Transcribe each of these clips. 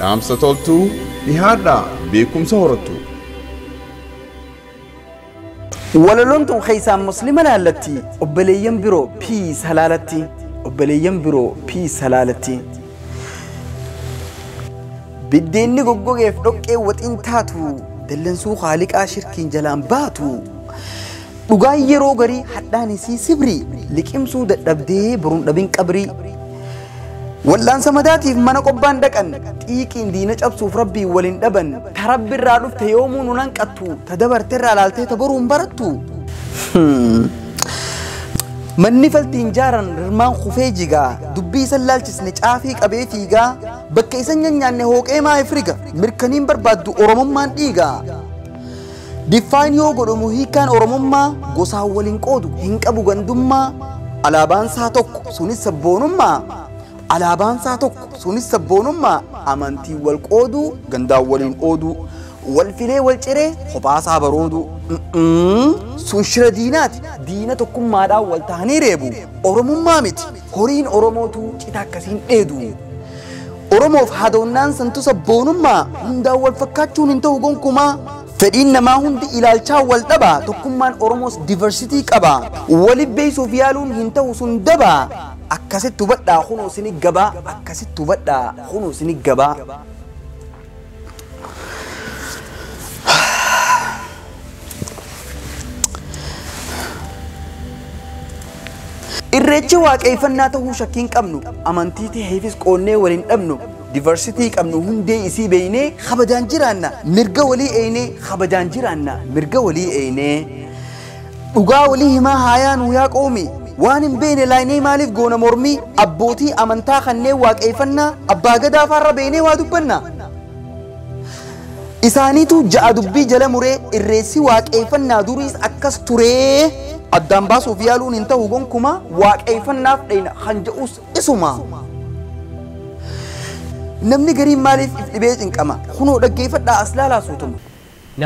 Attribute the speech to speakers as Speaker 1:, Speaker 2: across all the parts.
Speaker 1: dhaamsa toltuu dhihaadhaa beekumsa horattu.
Speaker 2: Walalontuun keessaan musliima laallatti obboleeyyan biroo piis halaalatti obboleeyyan biroo piis halaalatti. Biddeenni goggogeef dhoqqee waxiin taatu dallansuu haaliqaa shirkiin jalaan baatu. Dhugaan yeroo garii hadhaan isii sibrii liqimsuu dadhabdee boruun dhabin qabrii. Wallaan samadaatiif mana qobbaan dhaqan xiiqiin diina cabsuuf rabbii waliin dhaban tarabbi irraa dhufte yoomuu nu nanqattu ta dabarte irraa laaltee ta boruun barattu. Manni faltiin jaaran rirmaan kufee jigaa dubbii isan laalchisne caafii qabee fiigaa bakka isan nyaanne hooqee maa ifriga mirkaniin barbaaddu oromummaan dhiigaa. Diffaan yoo godhamu hiikaan oromummaa gosaan waliin qoodu hin qabu gandummaa alaabaan isaa tokko sunis sabboonummaa. Alaabaan isaa tokko sunis sabboonummaa amantii wal qoodu gandaan waliin oodu wal filee wal ciree kophaa baroodu. Sun shira diinaati diina tokkummaadhaan wal ta'anii reebu oromummaa miti horiin oromootu cita akkasiin dheedu. Oromoof hadoonnaan santu sabboonummaa hundaan wal fakkaachuun hin ta'u gonkumaa. Fedhiin namaa hundi ilaalchaa wal dhabaa tokkummaan Oromoos diversitii qaba waliif beeysuuf yaaluun hin ta'u sun dabaa. Akkasitti hubadhaa kunoo sini gabaa akkasitti hubadhaa kunoo sini gabaa. Irreechi waaqeffannaa ta'uu shakkiin qabnu amantii ta'eefis qoonnee waliin dhabnu diversitii qabnu hundee isii beeynee kabajaan jiraanna mirga walii eeynee kabajaan jiraanna mirga walii eeynee dhugaa walii himaa haayaa nu yaa qoomi. Waan hin beene laaynee maaliif goona mormii abbootii amantaa kanneen waaqeffannaa abbaa gadaa faarra beenee waa dubbanna. Isaaniitu ja'a dubbii jala muree irreessi waaqeffannaa duriis akkas turee addaan baasuuf yaaluun hin ta'u gonkumaa waaqeffannaaf dheeyna kan jedhus isuma. Namni gariin maaliif if dhibee cinqama kunoo dhaggeeffadhaa as laalaa suutuma.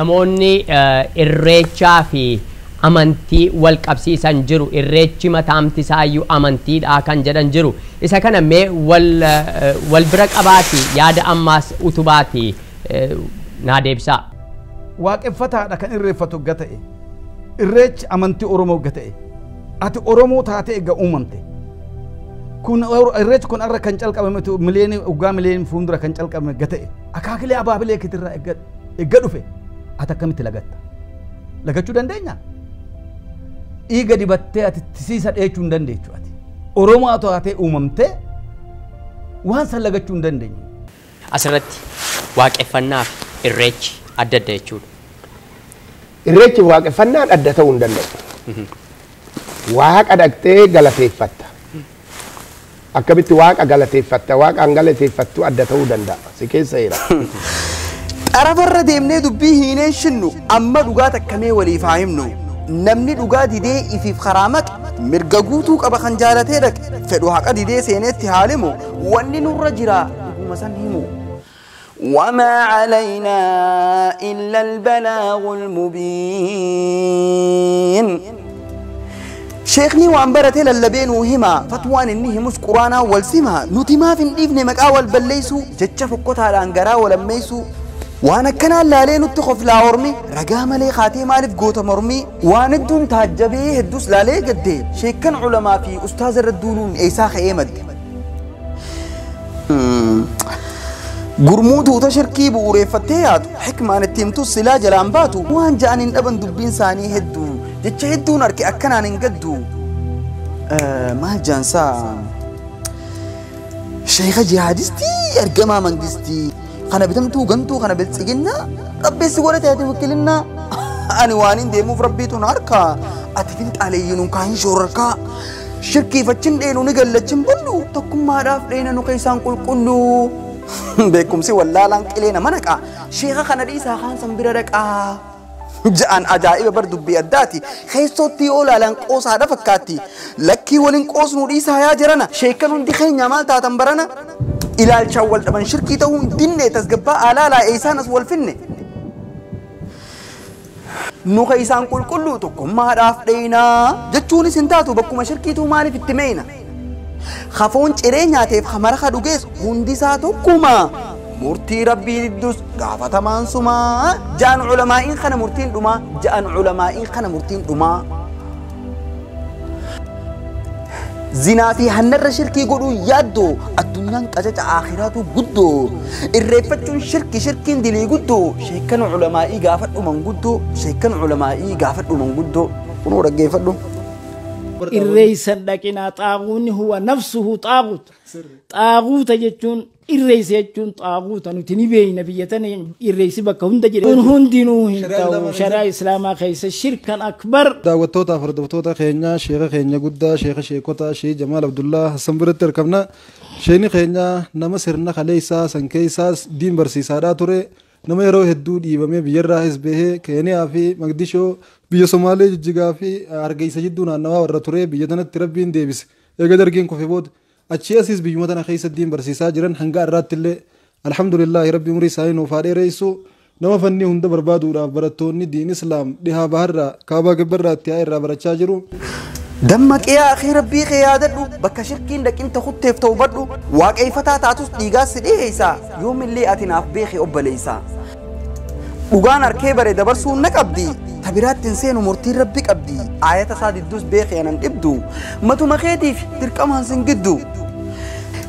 Speaker 3: Namoonni irreechaa fi amantii wal qabsiisan jiru irreechi mataamti isaayyuu amantiidha kan jedhan jiru isa kana mee wal bira qabaati yaada ammaas utubaati naa deebisaa.
Speaker 4: Waaqeffataadha kan irreeffatu gata'e irreechi amantii Oromoo gata'e ati Oromoo taate egaa uumamte kun irreechi kun arra kan calqabame mileenii ugaa mileenii fuuldura kan calqabame gata'e akaakilee abaabilee kitirraa eegga dhufe ati akkamitti lagatta lagachuu dandeenya. Dhiiga dibattee ati tisiisa dheechuu hin dandeechu ati Oromoo taatee uumamtee waan san lagachuu hin dandeenye.
Speaker 3: Asirratti waaqeffannaaf irreechi adda adda jechuudha.
Speaker 5: Irreechi waaqeffannaan adda ta'uu hin danda'u. Waaqa dhaqxee galateeffatta. Akkamitti waaqa galateeffatta waaqaan galateeffattu adda ta'uu danda'a. Si keessa jira.
Speaker 2: Xarafarra deemnee dubbii hiineen shinnu amma dhugaa takkamee waliif haa himnu. Namni dhugaa didee ifiif karaa maqe mirga guutuu qaba kan jaalatee dhaqe fedhu haqa didee seeneetti haalimu wanni nurra jira dhuguma san himu. وما علينا إلا البلاغ المبين. شيخني وعنبرتي للبين وهما فتوان إنه مش قرانا والسما نتما في الإبن مكاول بليسو جتش فكوتها لانقرا ولميسو وانا كان لالين التخف لا ورمي رقام لي خاتي مالف قوت مرمي وانا الدون تهجبي هدوس لالي قدي شيكن علماء في أستاذ الردولون إيساخ إيمد قرمود وتشركي بوري فتياتو حكمان التيمتو السلا جلان باتو وان جانين ابن دبين ساني هدو جتش هدو نركي أكنا ننقدو ما جانسا شيخ جهادستي أرقما منقستي خنا بتمتو قنتو خنا بتسجلنا ربي سقولة تهدي وكلنا أنا وانين ديمو في ربيتو ناركا أتفنت عليين وكاين شوركا شركي فتشن دينو نقل لتشن بلو تكم ما راف لينا نقيسان قل كلو بكم سي والله لانك إلينا منكا شيخ خنا ديسا خان سنبررك جان أجائب بردو بياداتي خيصوتي أولا لانك قوس هذا فكاتي لكي ولنك قوس نوريسا يا جرانا شيكا دي خين يامال تاتنبرنا إلى الشوال من شركي تهون ديني تسقبا آلا لا إيسان أسوال فيني نوخ إيسان قل كلو تكم ما راف لينا جتشوني سنتاتو بكم شركي تو مالي في التمينة خافون چرين ياتيف خمارخا دوغيس هندي ساتو كوما مرتي ربي الدوس قافة مان سما جان علماء خنا مرتين دما جان علماء خنا مرتين دما زنا في هنر شركي يقولوا يادو الدنيا كجت آخراته قدو الريفتون شركين دلي قدو شيكن علمائي قافت من قدو شيكن علمائي قافت من قدو ونورا قيفتو
Speaker 6: الرئيس لكن طاغون هو نفسه طاغوت طاغوت يجون الرئيس يجون طاغوت أنو تنبيه نبيتنا الرئيس بكون دجري هندينو هندو شرع إسلام خيس الشرك أكبر
Speaker 7: دعوتوتا فردوتوتا خينيا شيخ خينيا قدا شيخ شيكوتا شيخ جمال عبد الله سنبرت تركبنا شيني خينيا نما سرنا خليسا سنكيسا دين برسيسا توري نما يرو هدو ديبامي بيرا حزبه كينيا في مقدشو بيا سومالي جيجا في أرجيسا جدونا نوا ورا توري بيا تنا تربين ديبس يقدر جين كوفي بود أشياء سيس بيجمعنا خيس الدين برسيسا جرن هنگار رات اللي الحمد لله ربي مري ساين وفاري رئيسو نما فني هند بربادو را برتوني دين إسلام دها بحرة كابا كبرة تياي را برتشاجرو
Speaker 2: دمك يا أخي ربي قيادة بك شركين لك أنت خد تفتو بدو واقعي فتاة تعطوس ديغاس ديهيسا يوم اللي أتنا في بيخي أبليسا وغان أركيبري دبرسو نكبدي تبرات تنسين ومرتي ربك أبدي آيات صاد الدوس بيخي أنا نبدو متو مخيتي في تركمان سنقدو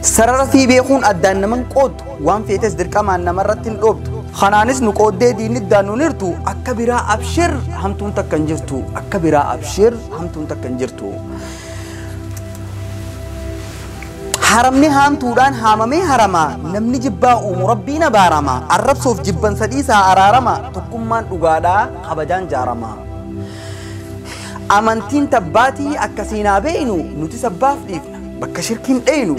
Speaker 2: سرر في بيخون أدان من قود وان في تس دركمان نمرت الأبد خنانس نقود دي دي ندانو نرتو أكبرا أبشر همتون تكنجرتو أكبرا أبشر همتون تكنجرتو حرمني هام توران هاممي هرما نمني جبا ومربينا بارما الرب صوف جبان سديسا أرارما تقمان أغادا خبجان جارما أمانتين تباتي أكسينا بينو نوتي سباف ديفنا بكا شركين دينو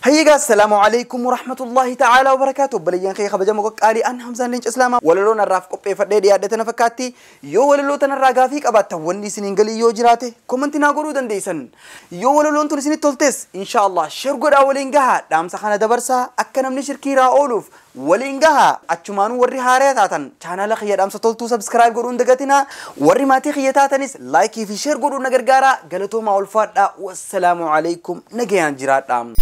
Speaker 2: هيا السلام عليكم ورحمة الله تعالى وبركاته بليان خي خبجا مقوك آلي أن حمزان لنج إسلاما وللون الراف قبئ فردي ديادتنا فكاتي يو وللو تنرى فيك أبات توني سننقلي يو جراته كومنتنا قولو دن ديسن يو وللون تنسيني تولتس إن شاء الله شرقو دا ولينقها دام سخانا دبرسا أكنا من شركي را أولوف ولينقها أتشمانو وري هاريتاتن چانا لخيا دام ستولتو سبسكرايب قولون دقاتنا وري ماتي خياتاتنس لايكي في شير قولون نقرقارا قلتو ما والفات والسلام عليكم نقيان جرات دام